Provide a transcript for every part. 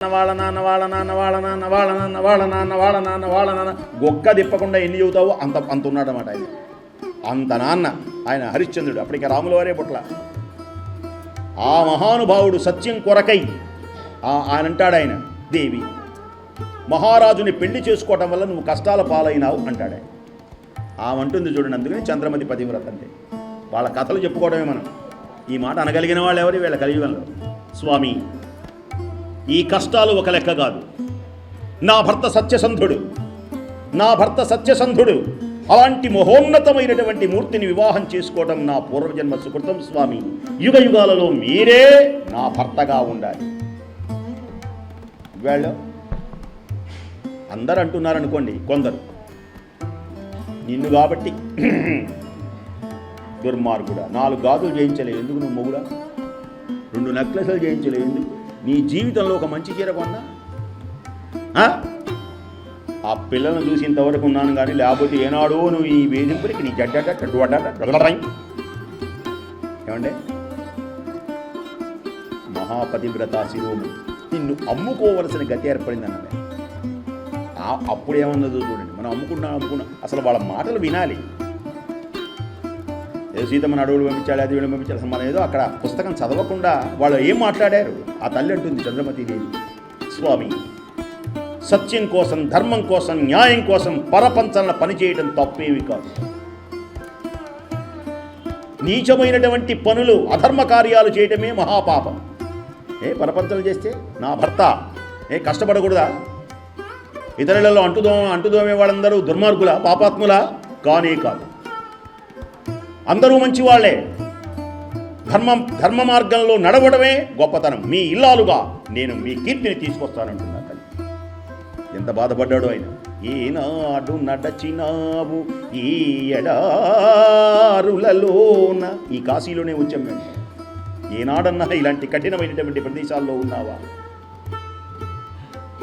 వాళ్ళ నాన్న వాళ్ళ నాన్న వాళ్ళ నాన్న వాళ్ళ నాన్న వాళ్ళ నాన్న వాళ్ళ నాన్న వాళ్ళ నాన్న గొక్క తిప్పకుండా ఎన్ని చెబుతావో అంత ఉన్నాడు అన్నమాట ఆయన. అంత నాన్న ఆయన హరిశ్చంద్రుడు. అప్పటికి రాముల వారే పుట్ల. ఆ మహానుభావుడు సత్యం కొరకై ఆయన అంటాడు, ఆయన దేవి మహారాజుని పెళ్లి చేసుకోవటం వల్ల నువ్వు కష్టాల పాలైనావు అంటాడు ఆయన. ఆమె అంటుంది చూడండి, అందుకని చంద్రమతి పతివ్రత అంటే. వాళ్ళ కథలు చెప్పుకోవడమే మనం. ఈ మాట అనగలిగిన వాళ్ళు ఎవరు వీళ్ళ కలియుగంలో? స్వామి, ఈ కష్టాలు ఒక లెక్క కాదు. నా భర్త సత్యసంధుడు, అలాంటి మహోన్నతమైనటువంటి మూర్తిని వివాహం చేసుకోవడం నా పూర్వజన్మ సుకృతం స్వామి. యుగ యుగాలలో మీరే నా భర్తగా ఉండాలి. వీళ్ళు అందరు అంటున్నారనుకోండి, కొందరు నిన్ను కాబట్టి దుర్మార్గుడా 4 గాజులు చేయించలేదు ఎందుకు? నువ్వు మొగుడా 2 నెక్లెస్లు చేయించలేదు ఎందుకు? నీ జీవితంలో ఒక మంచి చీర కొన్నా? ఆ పిల్లలను చూసి ఇంతవరకు ఉన్నాను కానీ, లేకపోతే ఏనాడో నువ్వు ఈ వేధింపులకి నీ జడ్డటై ఏమంటే మహాపతివ్రత శిరోమణి నిన్ను అమ్ముకోవలసిన గతి ఏర్పడింది అన్నది. అప్పుడేమన్నదో చూడండి. మనం అమ్ముకున్నా అసలు వాళ్ళ మాటలు వినాలి. ఏదో సీతమ్మని అడవులు పంపించాలి, అది వీళ్ళు పంపించాలి. అసలు మనం ఏదో అక్కడ పుస్తకం చదవకుండా వాళ్ళు ఏం మాట్లాడారు. ఆ తల్లి అంటుంది చంద్రమతీదేవి, స్వామి సత్యం కోసం, ధర్మం కోసం, న్యాయం కోసం పరపంచన పనిచేయడం తప్పేవి కాదు. నీచమైనటువంటి పనులు, అధర్మ కార్యాలు చేయటమే మహాపాపం. పరపంచలు చేస్తే నా భర్త కష్టపడకూడదా? ఇతరులలో అంటుదోమే వాళ్ళందరూ దుర్మార్గులా, పాపాత్ములా? కానే కాదు. అందరూ మంచివాళ్లే. ధర్మ మార్గంలో నడవడమే గొప్పతనం. మీ ఇల్లాలుగా నేను మీ కీర్తిని తీసుకొస్తానంటున్నా. ఎంత బాధపడ్డాడు ఆయన. ఈనాడు నడచినావు ఈ ఎడారులలోన, ఈ కాశీలోనే వచ్చాం మేము. ఏనాడన్నా ఇలాంటి కఠినమైనటువంటి ప్రదేశాల్లో ఉన్నావా?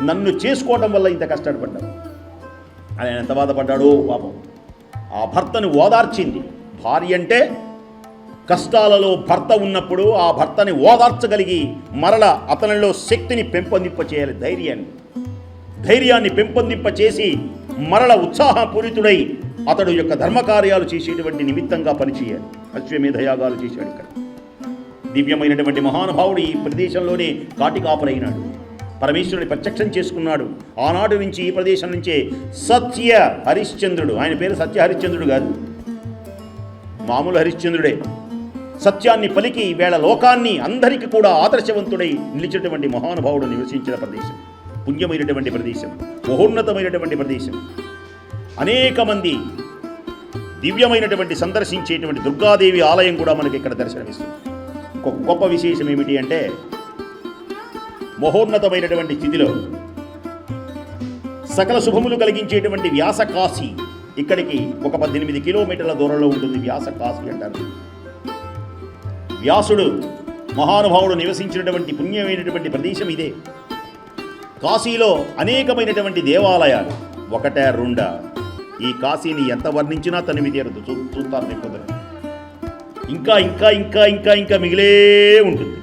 నన్ను చేసుకోవటం వల్ల ఇంత కష్టపడ్డావు. ఆయన ఎంత బాధపడ్డాడో పాపం. ఆ భర్తను ఓదార్చింది. భార్య అంటే కష్టాలలో భర్త ఉన్నప్పుడు ఆ భర్తని ఓదార్చగలిగి మరల అతనిలో శక్తిని పెంపొందింపచేయాలి. ధైర్యాన్ని పెంపొందింపచేసి మరల ఉత్సాహపూరితుడై అతడు యొక్క ధర్మకార్యాలు చేసేటువంటి నిమిత్తంగా పనిచేయాలి. అశ్వమేధ యాగాలు చేశాడు. ఇక్కడ దివ్యమైనటువంటి మహానుభావుడు ఈ ప్రదేశంలోనే కాటికాపరైనాడు. పరమేశ్వరుని ప్రత్యక్షం చేసుకున్నాడు. ఆనాడు నుంచి ఈ ప్రదేశం నుంచే సత్య హరిశ్చంద్రుడు. ఆయన పేరు సత్య హరిశ్చంద్రుడు కాదు, మామూలు హరిశ్చంద్రుడే. సత్యాన్ని పలికి వేళ లోకాన్ని అందరికీ కూడా ఆదర్శవంతుడై నిలిచినటువంటి మహానుభావుడు నివసించిన ప్రదేశం, పుణ్యమైనటువంటి ప్రదేశం, మహోన్నతమైనటువంటి ప్రదేశం. అనేక మంది దివ్యమైనటువంటి సందర్శించేటువంటి దుర్గాదేవి ఆలయం కూడా మనకి ఇక్కడ దర్శనమిస్తుంది. ఒక గొప్ప విశేషం ఏమిటి అంటే, మహోన్నతమైనటువంటి స్థితిలో సకల శుభములు కలిగించేటువంటి వ్యాసకాశి ఇక్కడికి ఒక 18 కిలోమీటర్ల దూరంలో ఉంటుంది. వ్యాసకాశి అంటారు. వ్యాసుడు మహానుభావుడు నివసించినటువంటి పుణ్యమైనటువంటి ప్రదేశం ఇదే. కాశీలో అనేకమైనటువంటి దేవాలయాలు, ఒకటే రెండా. ఈ కాశీని ఎంత వర్ణించినా తనివి తీరదు. చూస్తారు నిపుణులు. ఇంకా ఇంకా ఇంకా ఇంకా ఇంకా మిగిలే ఉంటుంది.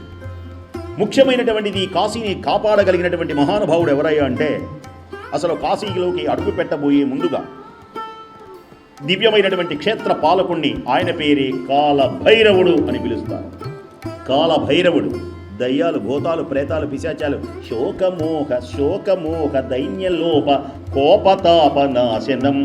ముఖ్యమైనటువంటిది, ఈ కాశీని కాపాడగలిగినటువంటి మహానుభావుడు ఎవరయ్యా అంటే, అసలు కాశీలోకి అడుగు పెట్టబోయే ముందుగా దివ్యమైనటువంటి క్షేత్ర పాలకుణ్ణి, ఆయన పేరే కాలభైరవుడు అని పిలుస్తారు. కాలభైరవుడు దయ్యాలు, భూతాలు, ప్రేతాలు, పిశాచాలు, శోకమోహ దైన్యలోప కోపతాపనాశనం.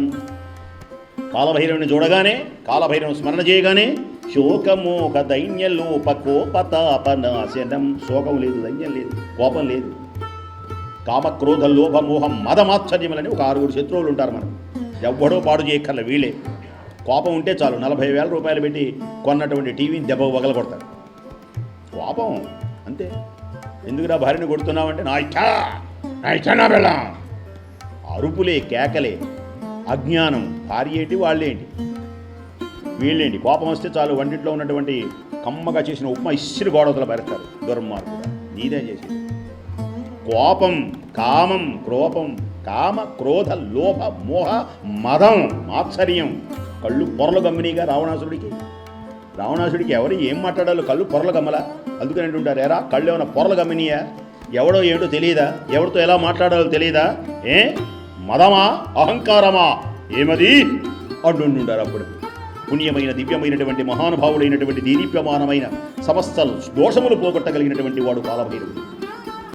కాలభైరవుని చూడగానే, కాలభైరవుని స్మరణ చేయగానే శోకమోహ దైన్యలోప కోపతాపనాశనం. శోకం లేదు, దైన్యం లేదు, కోపం లేదు. కామక్రోధ లోభ మోహం మదమాశ్చర్యములని ఒక 6 శత్రువులు ఉంటారు మనకు. ఎవ్వడో పాడు చేయక్కర్ల, వీళ్ళే. కోపం ఉంటే చాలు 40,000 రూపాయలు పెట్టి కొన్నటువంటి టీవీని దెబ్బ పగలగొడతారు. కోపం అంతే. ఎందుకురా భార్యను కొడుతున్నావంటే, నా ఇచ్చా నా బెళ్ళ. అరుపులే, కేకలే, అజ్ఞానం. భార్య ఏంటి, వాళ్ళేంటి, వీళ్ళేంటి. కోపం వస్తే చాలు వంటింట్లో ఉన్నటువంటి కమ్మగా చేసిన ఉప్మా ఇస్సిరి గోడవతల పెడతారు. దుర్మార్గుడు నీదే చేసేది. కోపం, కామం, కామ క్రోధ లోభ మోహ మదం మాత్సర్యం. కళ్ళు పొరలు గమ్మినీగా రావణాసుడికి ఎవరు ఏం మాట్లాడాలో కళ్ళు పొరలు గమ్మలా. అందుకని అంటుంటారు, ఎరా కళ్ళు ఏమైనా పొరలు గమ్మినీయా? ఎవడో ఏమిటో తెలియదా? ఎవరితో ఎలా మాట్లాడాలో తెలియదా? మదమా, అహంకారమా, ఏమది అంటుండారు. అప్పుడు పుణ్యమైన దివ్యమైనటువంటి మహానుభావుడైనటువంటి దీదీప్యమానమైన సమస్త దోషములు పోగొట్టగలిగినటువంటి వాడు కాలభైరవుడు.